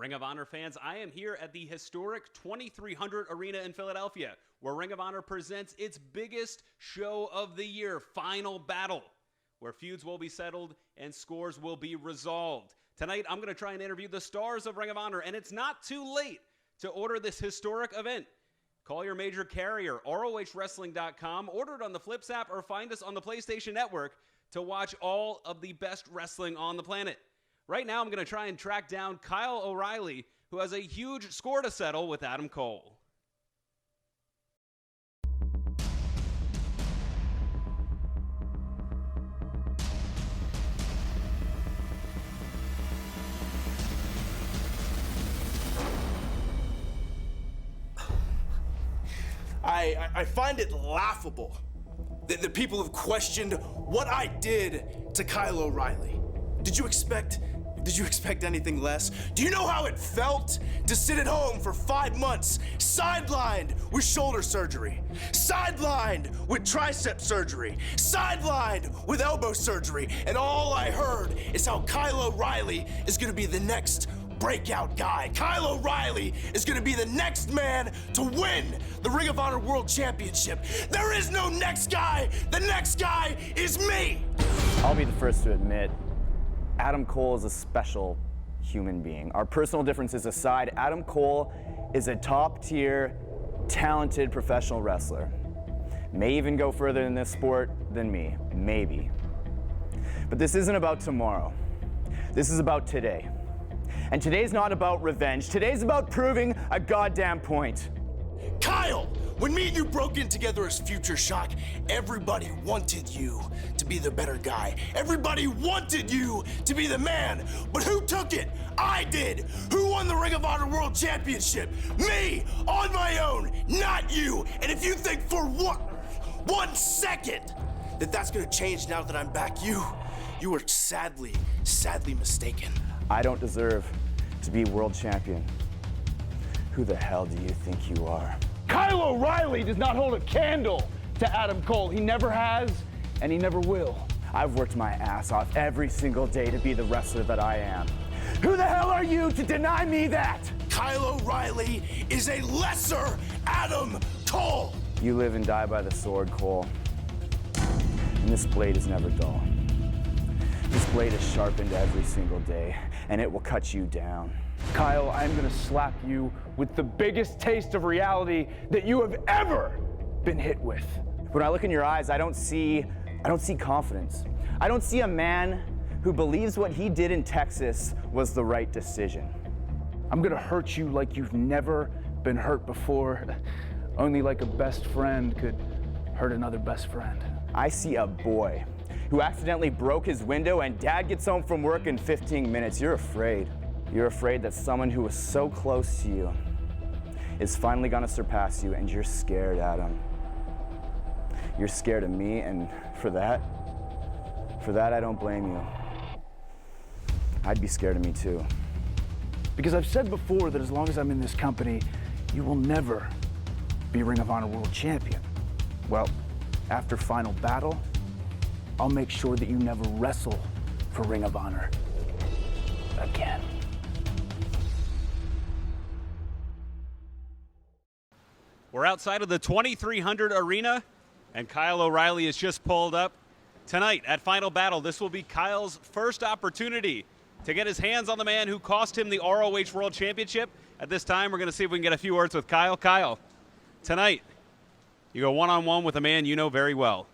Ring of Honor fans, I am here at the historic 2300 Arena in Philadelphia, where Ring of Honor presents its biggest show of the year, Final Battle, where feuds will be settled and scores will be resolved. Tonight, I'm going to try and interview the stars of Ring of Honor, and it's not too late to order this historic event. Call your major carrier, ROHWrestling.com, order it on the Flips app, or find us on the PlayStation Network to watch all of the best wrestling on the planet. Right now, I'm going to try and track down Kyle O'Reilly, who has a huge score to settle with Adam Cole. I find it laughable that people have questioned what I did to Kyle O'Reilly. Did you expect anything less? Do you know how it felt to sit at home for 5 months, sidelined with shoulder surgery, sidelined with tricep surgery, sidelined with elbow surgery, and all I heard is how Kyle O'Reilly is gonna be the next breakout guy. Kyle O'Reilly is gonna be the next man to win the Ring of Honor World Championship. There is no next guy. The next guy is me. I'll be the first to admit, Adam Cole is a special human being. Our personal differences aside, Adam Cole is a top-tier, talented professional wrestler. May even go further in this sport than me, maybe. But this isn't about tomorrow. This is about today. And today's not about revenge. Today's about proving a goddamn point. Kyle, when me and you broke in together as Future Shock, everybody wanted you to be the better guy. Everybody wanted you to be the man. But who took it? I did. Who won the Ring of Honor World Championship? Me, on my own, not you. And if you think for 1 second that that's gonna change now that I'm back, you are sadly mistaken. I don't deserve to be world champion. Who the hell do you think you are? Kyle O'Reilly does not hold a candle to Adam Cole. He never has, and he never will. I've worked my ass off every single day to be the wrestler that I am. Who the hell are you to deny me that? Kyle O'Reilly is a lesser Adam Cole. You live and die by the sword, Cole. And this blade is never dull. This blade is sharpened every single day, and it will cut you down. Kyle, I'm gonna slap you with the biggest taste of reality that you have ever been hit with. When I look in your eyes, I don't see confidence. I don't see a man who believes what he did in Texas was the right decision. I'm gonna hurt you like you've never been hurt before. Only like a best friend could hurt another best friend. I see a boy who accidentally broke his window and dad gets home from work in 15 minutes. You're afraid. You're afraid that someone who was so close to you is finally gonna surpass you, and you're scared, Adam. You're scared of me, and for that I don't blame you. I'd be scared of me too. Because I've said before that as long as I'm in this company, you will never be Ring of Honor World Champion. Well, after Final Battle, I'll make sure that you never wrestle for Ring of Honor again. We're outside of the 2300 Arena, and Kyle O'Reilly has just pulled up. Tonight at Final Battle, this will be Kyle's first opportunity to get his hands on the man who cost him the ROH World Championship. At this time, we're going to see if we can get a few words with Kyle. Kyle, tonight, you go one-on-one with a man you know very well.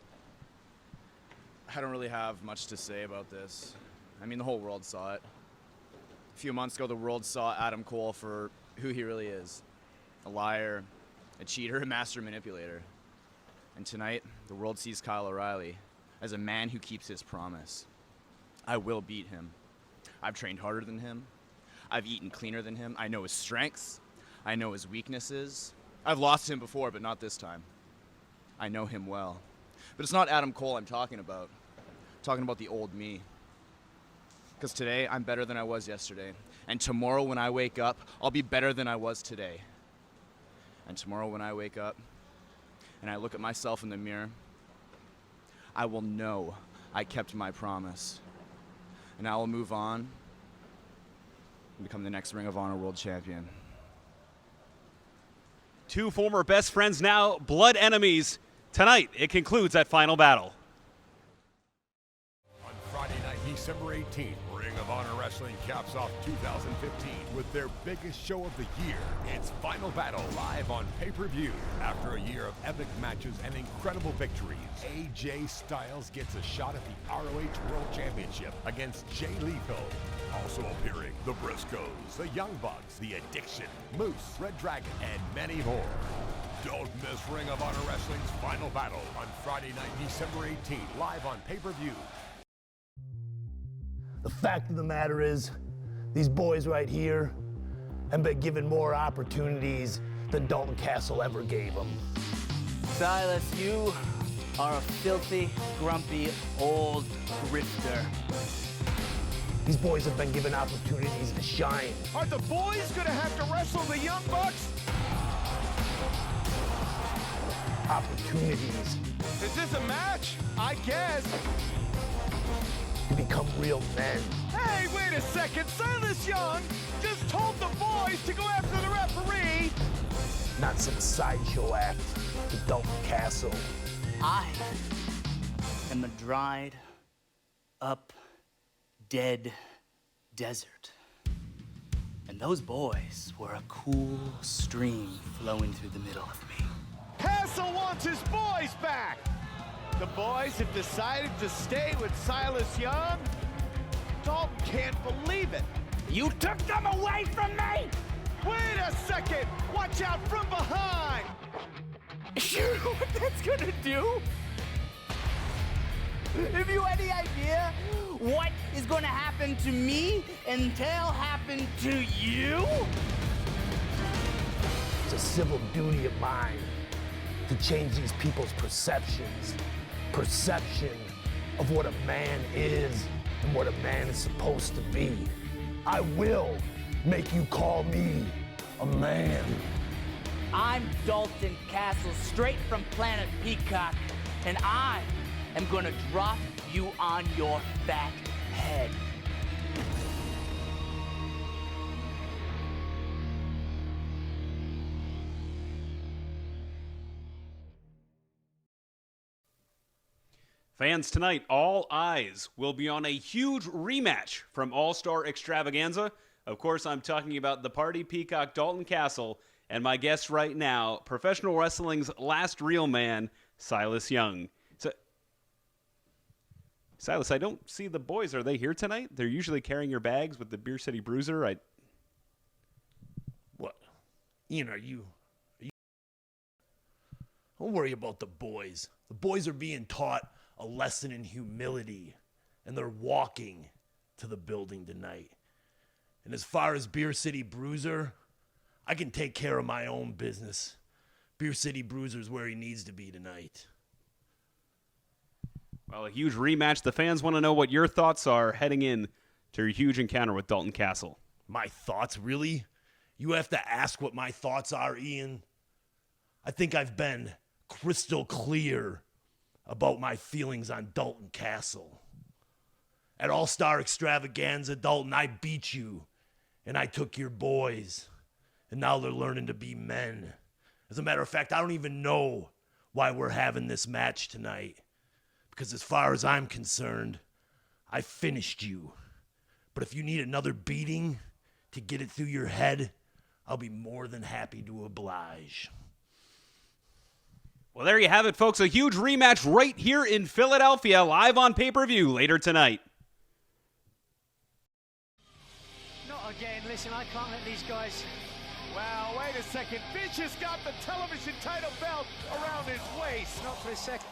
I don't really have much to say about this. I mean, the whole world saw it. A few months ago, the world saw Adam Cole for who he really is. A liar, a cheater, a master manipulator. And tonight, the world sees Kyle O'Reilly as a man who keeps his promise. I will beat him. I've trained harder than him. I've eaten cleaner than him. I know his strengths. I know his weaknesses. I've lost him before, but not this time. I know him well. But it's not Adam Cole I'm talking about. I'm talking about the old me. Because today, I'm better than I was yesterday. And tomorrow when I wake up, I'll be better than I was today. And tomorrow when I wake up and I look at myself in the mirror, I will know I kept my promise. And I will move on and become the next Ring of Honor World Champion. Two former best friends now, blood enemies. Tonight, it concludes that final battle. On Friday night, December 18th, Ring of Honor Wrestling caps off 2015 with their biggest show of the year. It's Final Battle live on pay-per-view. After a year of epic matches and incredible victories, AJ Styles gets a shot at the ROH World Championship against Jay Lethal. Also appearing, the Briscoes, the Young Bucks, the Addiction, Moose, Red Dragon, and many more. Don't miss Ring of Honor Wrestling's Final Battle on Friday night, December 18th, live on pay-per-view. The fact of the matter is, these boys right here have been given more opportunities than Dalton Castle ever gave them. Silas, you are a filthy, grumpy, old grifter. These boys have been given opportunities to shine. Are the boys gonna have to wrestle the Young Bucks? Opportunities Is this a match? I guess. to become real men. Hey, wait a second. Silas Young just told the boys to go after the referee. Not some sideshow act to Dalton Castle. I am a dried up, dead desert. And those boys were a cool stream flowing through the middle of me. Castle wants his boys back. The boys have decided to stay with Silas Young. Dalton can't believe it. You took them away from me! Wait a second. Watch out from behind. You know what that's gonna do? Have you any idea what is gonna happen to me until happen to you? It's a civil duty of mine to change these people's perception of what a man is and what a man is supposed to be. I will make you call me a man. I'm Dalton Castle, straight from Planet Peacock, and I am gonna drop you on your fat head. Fans, tonight, all eyes will be on a huge rematch from All-Star Extravaganza. Of course, I'm talking about the Party Peacock Dalton Castle, and my guest right now, professional wrestling's last real man, Silas Young. So, Silas, I don't see the boys. Are they here tonight? They're usually carrying your bags with the Beer City Bruiser. What? Ian, are you... Don't worry about the boys. The boys are being taught a lesson in humility, and they're walking to the building tonight. And as far as Beer City Bruiser, I can take care of my own business. Beer City Bruiser's where he needs to be tonight. Well, a huge rematch. The fans want to know what your thoughts are heading in to your huge encounter with Dalton Castle. My thoughts, really? You have to ask what my thoughts are, Ian. I think I've been crystal clear about my feelings on Dalton Castle. At All-Star Extravaganza, Dalton, I beat you, and I took your boys, and now they're learning to be men. As a matter of fact, I don't even know why we're having this match tonight, because as far as I'm concerned, I finished you. But if you need another beating to get it through your head, I'll be more than happy to oblige. Well, there you have it, folks. A huge rematch right here in Philadelphia, live on pay-per-view later tonight. Not again. Listen, I can't let these guys... Wow, wait a second. Fish has got the television title belt around his waist. Not for a second.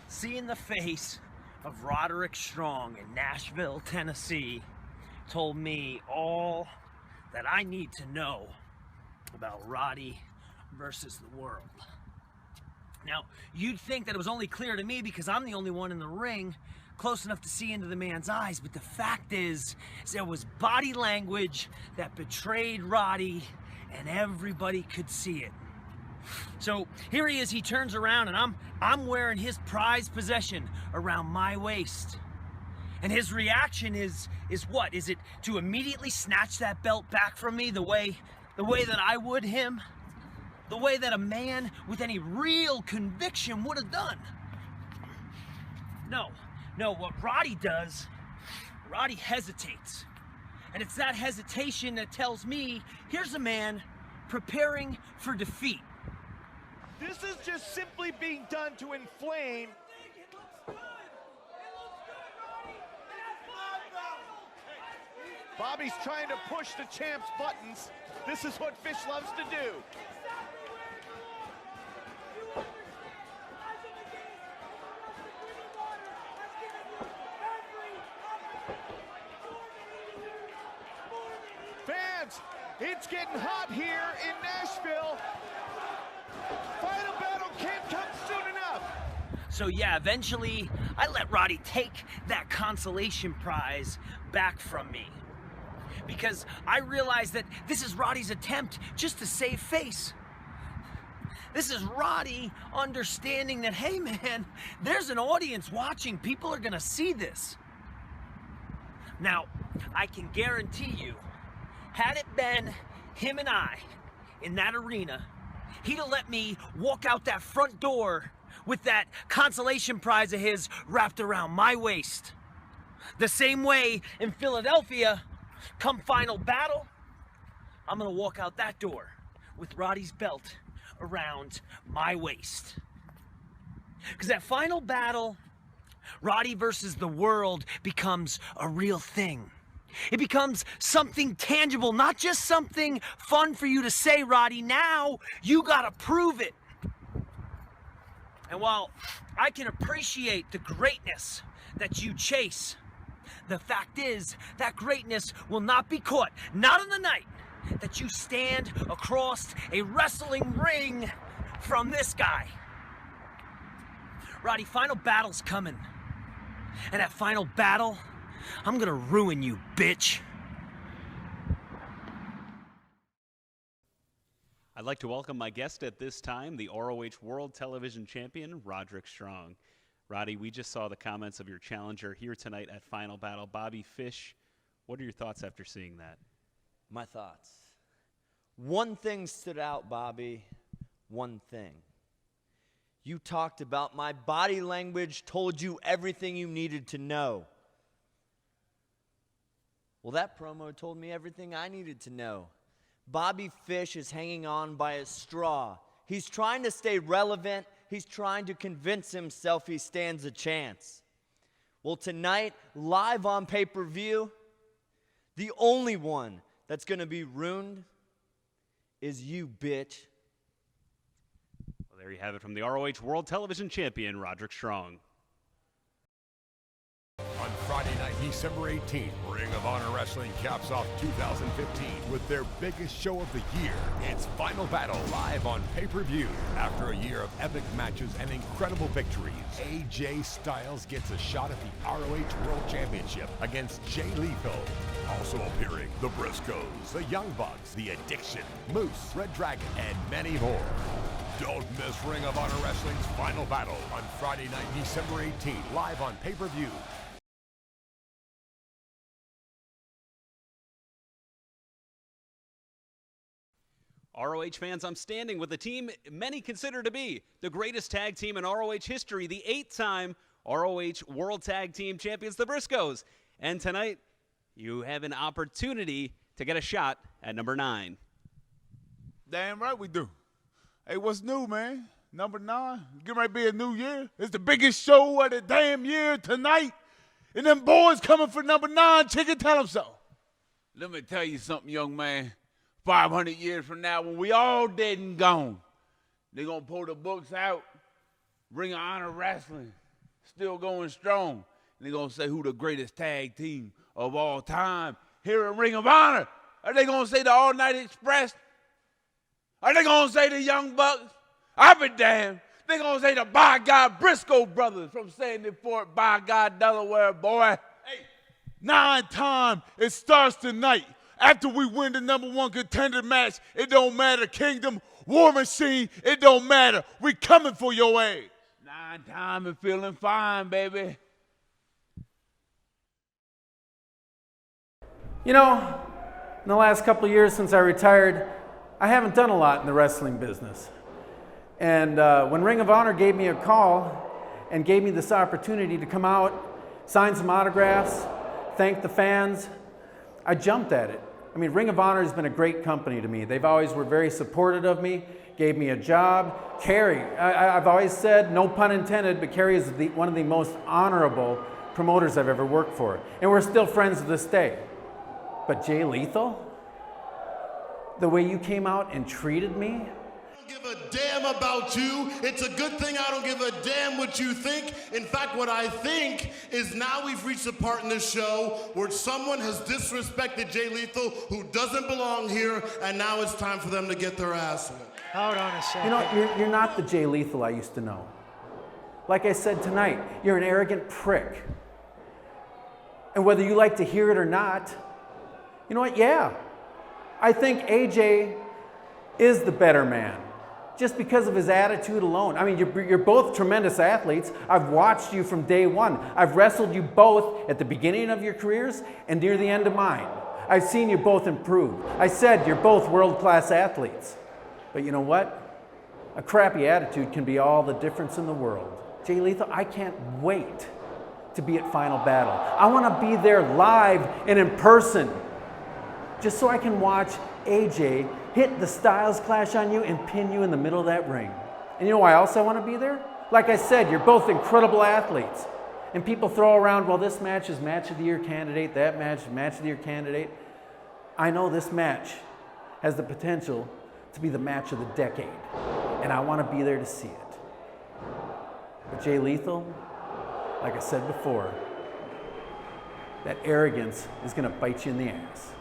Seeing the face of Roderick Strong in Nashville, Tennessee, told me all that I need to know about Roddy versus the world. Now, you'd think that it was only clear to me because I'm the only one in the ring close enough to see into the man's eyes, but the fact is there was body language that betrayed Roddy, and everybody could see it. So here he is, he turns around, and I'm wearing his prized possession around my waist. And his reaction is what? Is it to immediately snatch that belt back from me the way that I would him? The way that a man with any real conviction would have done? No, what Roddy does, Roddy hesitates. And it's that hesitation that tells me, here's a man preparing for defeat. This is just simply being done to inflame. Bobby's trying to push the champ's buttons. This is what Fish loves to do. Fans, it's getting hot here in Nashville. Final battle can't come soon enough. So yeah, eventually I let Roddy take that consolation prize back from me. Because I realized that this is Roddy's attempt just to save face. This is Roddy understanding that, hey man, there's an audience watching. People are gonna see this. Now, I can guarantee you, had it been him and I in that arena, he'd have let me walk out that front door with that consolation prize of his wrapped around my waist. The same way in Philadelphia, come final battle, I'm gonna walk out that door with Roddy's belt around my waist. Because that final battle, Roddy versus the world, becomes a real thing. It becomes something tangible, not just something fun for you to say, Roddy. Now you gotta prove it. And while I can appreciate the greatness that you chase, the fact is that greatness will not be caught, not on the night that you stand across a wrestling ring from this guy. Roddy, final battle's coming. And that final battle, I'm gonna ruin you, bitch. I'd like to welcome my guest at this time, the ROH World Television Champion, Roderick Strong. Roddy, we just saw the comments of your challenger here tonight at Final Battle, Bobby Fish. What are your thoughts after seeing that? My thoughts. One thing stood out, Bobby. One thing. You talked about my body language, told you everything you needed to know. Well, that promo told me everything I needed to know. Bobby Fish is hanging on by a straw. He's trying to stay relevant. He's trying to convince himself he stands a chance. Well, tonight, live on pay-per-view, the only one that's going to be ruined is you, bitch. Well, there you have it from the ROH World Television Champion, Roderick Strong. On Friday night, December 18th, Ring of Honor Wrestling caps off 2015 with their biggest show of the year. It's Final Battle live on pay-per-view. After a year of epic matches and incredible victories, AJ Styles gets a shot at the ROH World Championship against Jay Lethal. Also appearing, the Briscoes, the Young Bucks, the Addiction, Moose, Red Dragon, and many more. Don't miss Ring of Honor Wrestling's Final Battle on Friday night, December 18th, live on pay-per-view. ROH fans, I'm standing with the team many consider to be the greatest tag team in ROH history, the 8-time ROH World Tag Team Champions, the Briscoes. And tonight, you have an opportunity to get a shot at number 9. Damn right we do. Hey, what's new, man? Number 9. Get ready to be a new year. It's the biggest show of the damn year tonight. And them boys coming for number 9. Chicken, tell them so. Let me tell you something, young man. 500 years from now, when we all dead and gone, they're going to pull the books out, Ring of Honor Wrestling, still going strong. And they're going to say who the greatest tag team of all time here at Ring of Honor. Are they going to say the All Night Express? Are they going to say the Young Bucks? I'll be damned. They're going to say the By God Briscoe brothers from Sandy Fort, By God, Delaware, boy. Hey, 9 time, it starts tonight. After we win the number 1 contender match, it don't matter. Kingdom, War Machine, it don't matter. We coming for your ass. 9 time and feeling fine, baby. You know, in the last couple of years since I retired, I haven't done a lot in the wrestling business. And when Ring of Honor gave me a call and gave me this opportunity to come out, sign some autographs, thank the fans, I jumped at it. I mean, Ring of Honor has been a great company to me. They've always were very supportive of me, gave me a job. Kerry, I've always said, no pun intended, but Kerry is one of the most honorable promoters I've ever worked for. And we're still friends to this day. But Jay Lethal, the way you came out and treated me, give a damn about you. It's a good thing I don't give a damn what you think. In fact, what I think is now we've reached a part in the show where someone has disrespected Jay Lethal who doesn't belong here, and now it's time for them to get their ass whooped. Hold on a second. you know, you're not the Jay Lethal I used to know. Like I said tonight, you're an arrogant prick. And whether you like to hear it or not, you know what? Yeah, I think AJ is the better man. Just because of his attitude alone. I mean, you're both tremendous athletes. I've watched you from day one. I've wrestled you both at the beginning of your careers and near the end of mine. I've seen you both improve. I said you're both world-class athletes. But you know what? A crappy attitude can be all the difference in the world. Jay Lethal, I can't wait to be at Final Battle. I want to be there live and in person, just so I can watch AJ hit the Styles Clash on you and pin you in the middle of that ring. And you know why else I want to be there? Like I said, you're both incredible athletes. And people throw around, well, this match is match of the year candidate, that match is match of the year candidate. I know this match has the potential to be the match of the decade. And I want to be there to see it. But Jay Lethal, like I said before, that arrogance is going to bite you in the ass.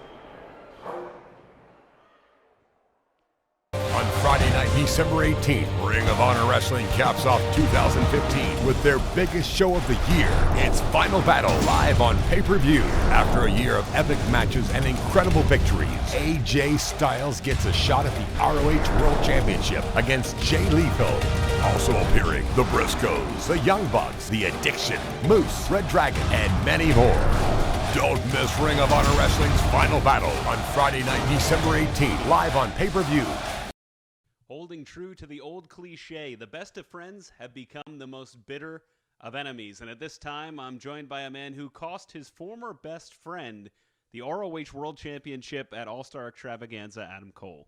On Friday night, December 18th, Ring of Honor Wrestling caps off 2015 with their biggest show of the year. It's Final Battle live on pay-per-view. After a year of epic matches and incredible victories, AJ Styles gets a shot at the ROH World Championship against Jay Lethal. Also appearing, the Briscoes, the Young Bucks, the Addiction, Moose, Red Dragon, and many more. Don't miss Ring of Honor Wrestling's Final Battle on Friday night, December 18th, live on pay-per-view. Holding true to the old cliche, the best of friends have become the most bitter of enemies. And at this time, I'm joined by a man who cost his former best friend the ROH World Championship at All-Star Extravaganza, Adam Cole.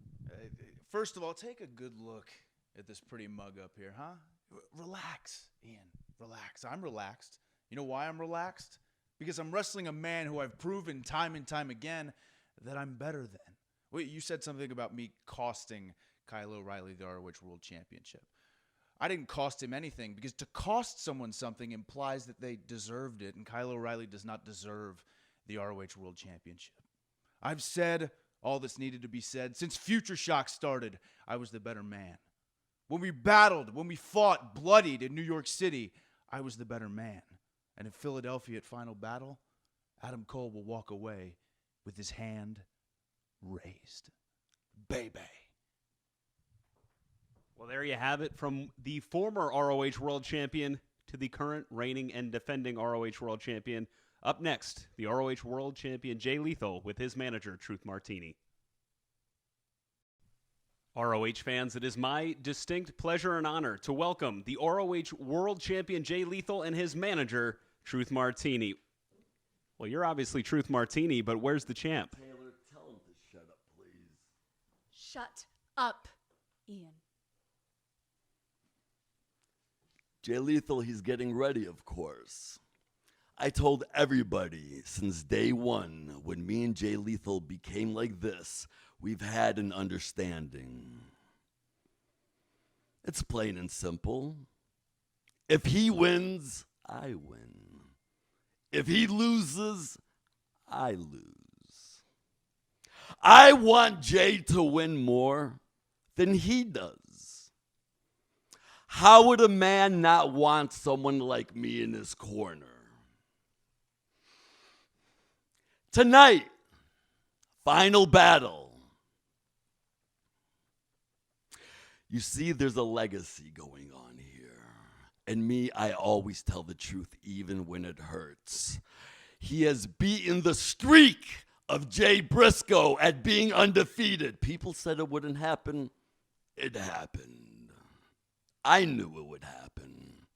First of all, take a good look at this pretty mug up here, huh? Relax, Ian. Relax. I'm relaxed. You know why I'm relaxed? Because I'm wrestling a man who I've proven time and time again that I'm better than. Wait, you said something about me costing Kyle O'Reilly the ROH World Championship. I didn't cost him anything, because to cost someone something implies that they deserved it, and Kyle O'Reilly does not deserve the ROH World Championship. I've said all that's needed to be said. Since Future Shock started, I was the better man. When we battled, when we fought bloodied in New York City, I was the better man. And in Philadelphia at Final Battle, Adam Cole will walk away with his hand raised. Baby. Well, there you have it, from the former ROH World Champion to the current reigning and defending ROH World Champion. Up next, the ROH World Champion Jay Lethal with his manager, Truth Martini. ROH fans, it is my distinct pleasure and honor to welcome the ROH World Champion Jay Lethal and his manager, Truth Martini. Well, you're obviously Truth Martini, but where's the champ? Taylor, tell him to shut up, please. Shut up, Ian. Jay Lethal, he's getting ready, of course. I told everybody since day one, when me and Jay Lethal became like this, we've had an understanding. It's plain and simple. If he wins, I win. If he loses, I lose. I want Jay to win more than he does. How would a man not want someone like me in his corner? Tonight, Final Battle. You see, there's a legacy going on here. And me, I always tell the truth even when it hurts. He has beaten the streak of Jay Briscoe at being undefeated. People said it wouldn't happen. It happened. I knew it would happen.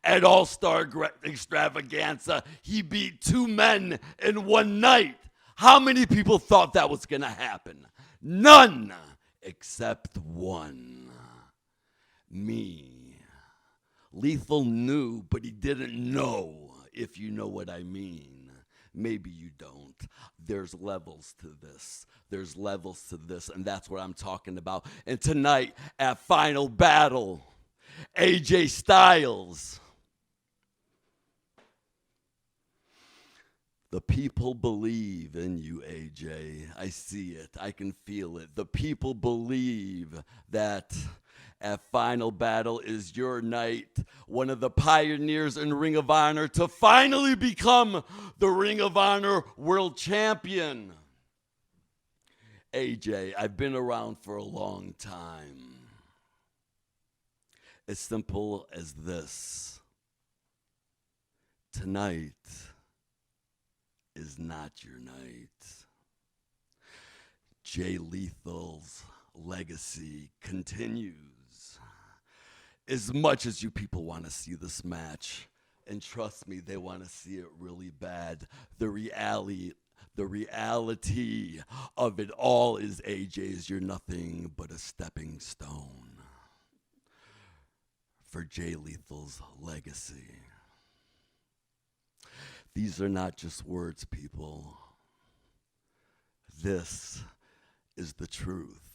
At All-Star Extravaganza, he beat 2 men in one night. How many people thought that was going to happen? None, except one. Me. Lethal knew, but he didn't know, if you know what I mean. Maybe you don't. There's levels to this. There's levels to this, and that's what I'm talking about. And tonight at Final Battle, AJ Styles. The people believe in you, AJ. I see it. I can feel it. The people believe that at Final Battle is your night, one of the pioneers in Ring of Honor to finally become the Ring of Honor World Champion. AJ, I've been around for a long time. As simple as this. Tonight is not your night. Jay Lethal's legacy continues. As much as you people want to see this match, and trust me, they want to see it really bad, the reality of it all is, AJ's, you're nothing but a stepping stone for Jay Lethal's legacy. These are not just words, people. This is the truth.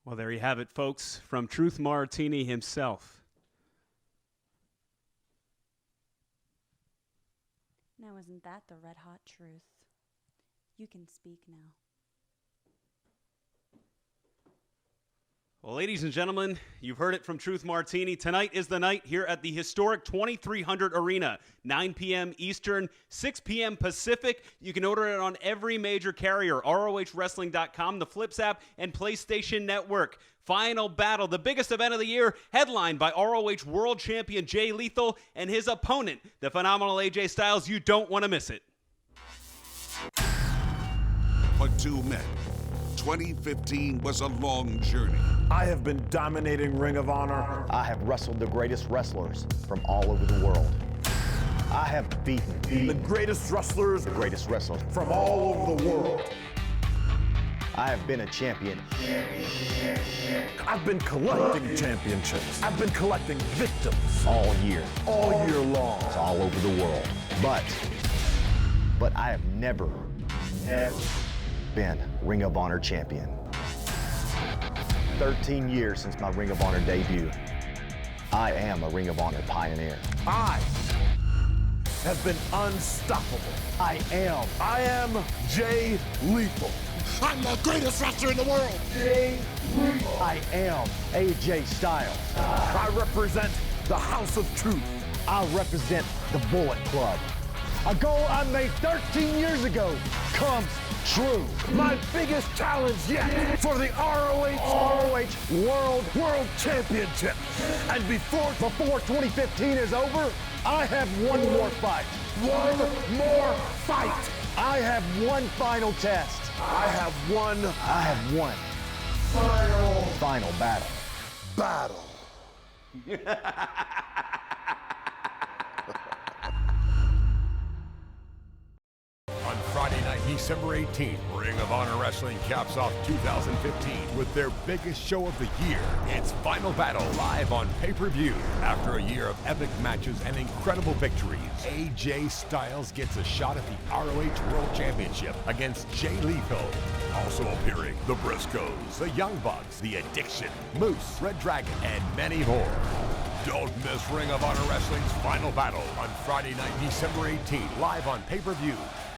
Well, there you have it, folks, from Truth Martini himself. Now, isn't that the red hot truth? You can speak now. Well, ladies and gentlemen, you've heard it from Truth Martini. Tonight is the night here at the historic 2300 Arena, 9 p.m. Eastern, 6 p.m. Pacific. You can order it on every major carrier, ROHWrestling.com, the Flips app, and PlayStation Network. Final Battle, the biggest event of the year, headlined by ROH World Champion Jay Lethal and his opponent, the phenomenal AJ Styles. You don't want to miss it. For 2 men, 2015 was a long journey. I have been dominating Ring of Honor. I have wrestled the greatest wrestlers from all over the world. I have beaten the greatest wrestlers, from all over the world. I have been a champion. I've been collecting championships. I've been collecting victims. All year long. It's all over the world. But I have never been Ring of Honor champion. 13 years since my Ring of Honor debut. I am a Ring of Honor pioneer. I have been unstoppable. I am Jay Lethal. I'm the greatest wrestler in the world. Jay Lethal. I am AJ Styles. I represent the House of Truth. I represent the Bullet Club. A goal I made 13 years ago comes true. My biggest challenge yet for the ROH World Championship. And before 2015 is over, I have one more fight. One more fight. I have one final test. I have one final battle. On Friday night, December 18th, Ring of Honor Wrestling caps off 2015 with their biggest show of the year. It's Final Battle live on pay-per-view. After a year of epic matches and incredible victories, AJ Styles gets a shot at the ROH World Championship against Jay Lethal. Also appearing, the Briscoes, the Young Bucks, the Addiction, Moose, Red Dragon, and many more. Don't miss Ring of Honor Wrestling's Final Battle on Friday night, December 18th, live on pay-per-view.